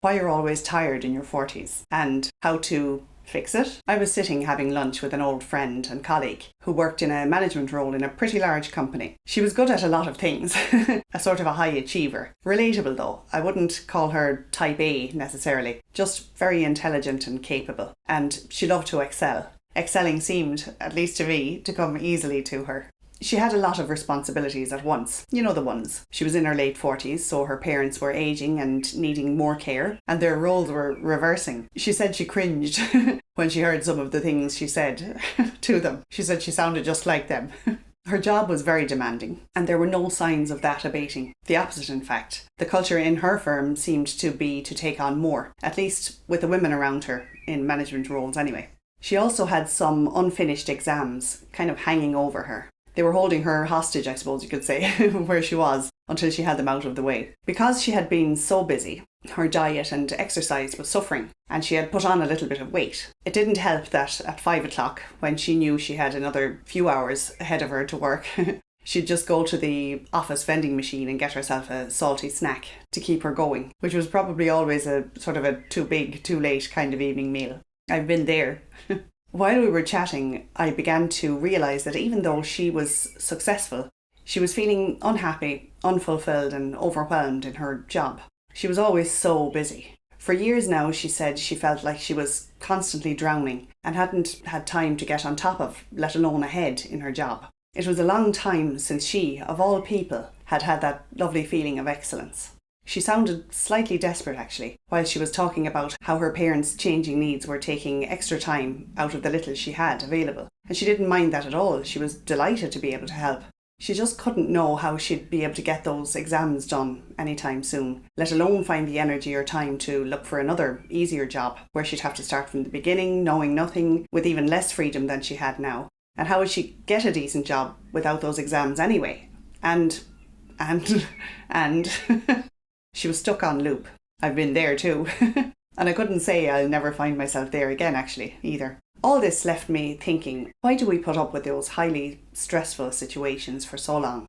why you're always tired in your 40s and how to fix it. I was sitting having lunch with an old friend and colleague who worked in a management role in a pretty large company. She was good at a lot of things, a sort of a high achiever. Relatable though, I wouldn't call her type A necessarily, just very intelligent and capable. And she loved to excel. Excelling seemed, at least to me, to come easily to her. She had a lot of responsibilities at once. You know the ones. She was in her late 40s, so her parents were ageing and needing more care, and their roles were reversing. She said she cringed when she heard some of the things she said to them. She said she sounded just like them. Her job was very demanding, and there were no signs of that abating. The opposite, in fact. The culture in her firm seemed to be to take on more, at least with the women around her, in management roles anyway. She also had some unfinished exams kind of hanging over her. They were holding her hostage, I suppose you could say, where she was, until she had them out of the way. Because she had been so busy, her diet and exercise was suffering, and she had put on a little bit of weight. It didn't help that at 5 o'clock, when she knew she had another few hours ahead of her to work, she'd just go to the office vending machine and get herself a salty snack to keep her going, which was probably always a sort of a too big, too late kind of evening meal. I've been there. While we were chatting, I began to realise that even though she was successful, she was feeling unhappy, unfulfilled and overwhelmed in her job. She was always so busy. For years now, she said she felt like she was constantly drowning and hadn't had time to get on top of, let alone ahead, in her job. It was a long time since she, of all people, had had that lovely feeling of excellence. She sounded slightly desperate actually, while she was talking about how her parents' changing needs were taking extra time out of the little she had available. And she didn't mind that at all. She was delighted to be able to help. She just couldn't know how she'd be able to get those exams done anytime soon, let alone find the energy or time to look for another, easier job, where she'd have to start from the beginning, knowing nothing, with even less freedom than she had now. And how would she get a decent job without those exams anyway? And she was stuck on loop. I've been there too. And I couldn't say I'll never find myself there again actually, either. All this left me thinking, why do we put up with those highly stressful situations for so long?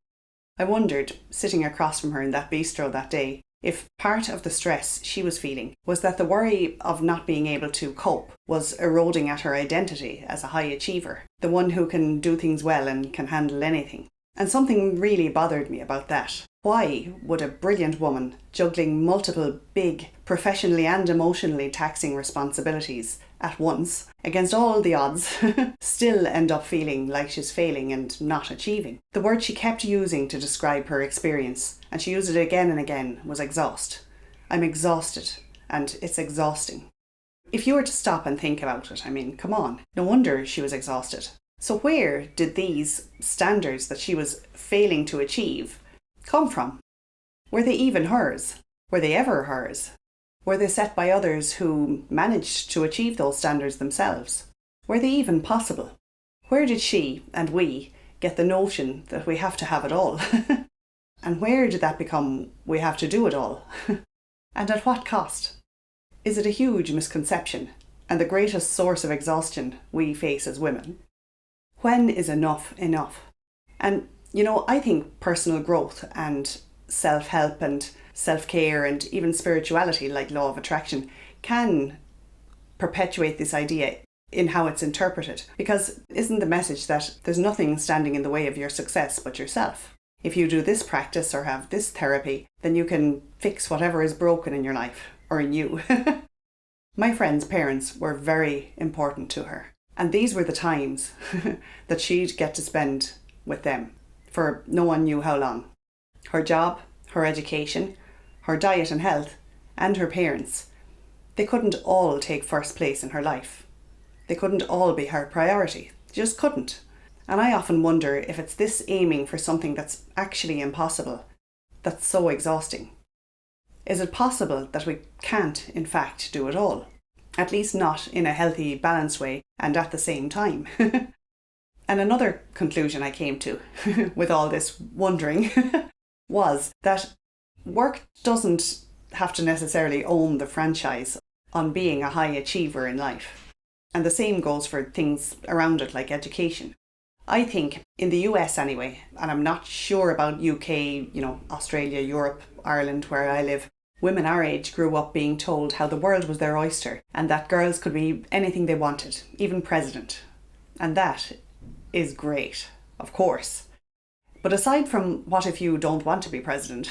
I wondered, sitting across from her in that bistro that day, if part of the stress she was feeling was that the worry of not being able to cope was eroding at her identity as a high achiever, the one who can do things well and can handle anything. And something really bothered me about that. Why would a brilliant woman juggling multiple big, professionally and emotionally taxing responsibilities at once, against all the odds, still end up feeling like she's failing and not achieving? The word she kept using to describe her experience, and she used it again and again, was exhaust. I'm exhausted, and it's exhausting. If you were to stop and think about it, I mean, come on, no wonder she was exhausted. So where did these standards that she was failing to achieve come from? Were they even hers? Were they ever hers? Were they set by others who managed to achieve those standards themselves? Were they even possible? Where did she and we get the notion that we have to have it all? And where did that become we have to do it all? And at what cost? Is it a huge misconception and the greatest source of exhaustion we face as women? When is enough enough? And, I think personal growth and self-help and self-care and even spirituality, like law of attraction, can perpetuate this idea in how it's interpreted. Because isn't the message that there's nothing standing in the way of your success but yourself? If you do this practice or have this therapy, then you can fix whatever is broken in your life, or in you. My friend's parents were very important to her. And these were the times that she'd get to spend with them for no one knew how long. Her job, her education, her diet and health, and her parents, they couldn't all take first place in her life. They couldn't all be her priority. They just couldn't. And I often wonder if it's this aiming for something that's actually impossible that's so exhausting. Is it possible that we can't, in fact, do it all? At least not in a healthy, balanced way and at the same time. And another conclusion I came to with all this wondering was that work doesn't have to necessarily own the franchise on being a high achiever in life. And the same goes for things around it like education. I think in the US anyway, and I'm not sure about UK, Australia, Europe, Ireland, where I live, Women our age grew up being told how the world was their oyster and that girls could be anything they wanted, even president. And that is great, of course. But aside from what if you don't want to be president,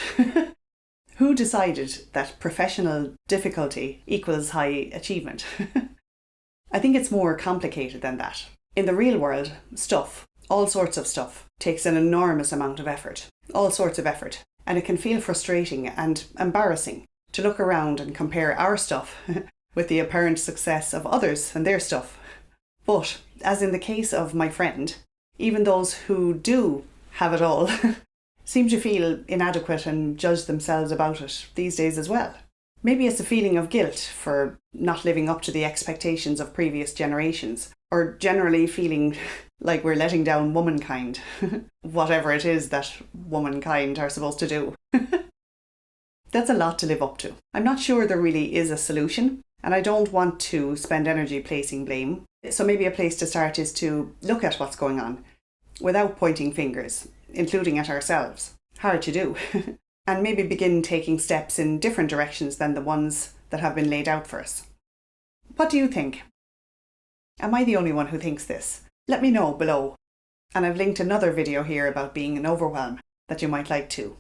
who decided that professional difficulty equals high achievement? I think it's more complicated than that. In the real world, stuff, all sorts of stuff, takes an enormous amount of effort, all sorts of effort, and it can feel frustrating and embarrassing to look around and compare our stuff with the apparent success of others and their stuff. But, as in the case of my friend, even those who do have it all seem to feel inadequate and judge themselves about it these days as well. Maybe it's a feeling of guilt for not living up to the expectations of previous generations, or generally feeling like we're letting down womankind, whatever it is that womankind are supposed to do. That's a lot to live up to. I'm not sure there really is a solution, and I don't want to spend energy placing blame. So maybe a place to start is to look at what's going on without pointing fingers, including at ourselves. Hard to do. And maybe begin taking steps in different directions than the ones that have been laid out for us. What do you think? Am I the only one who thinks this? Let me know below. And I've linked another video here about being an overwhelm that you might like too.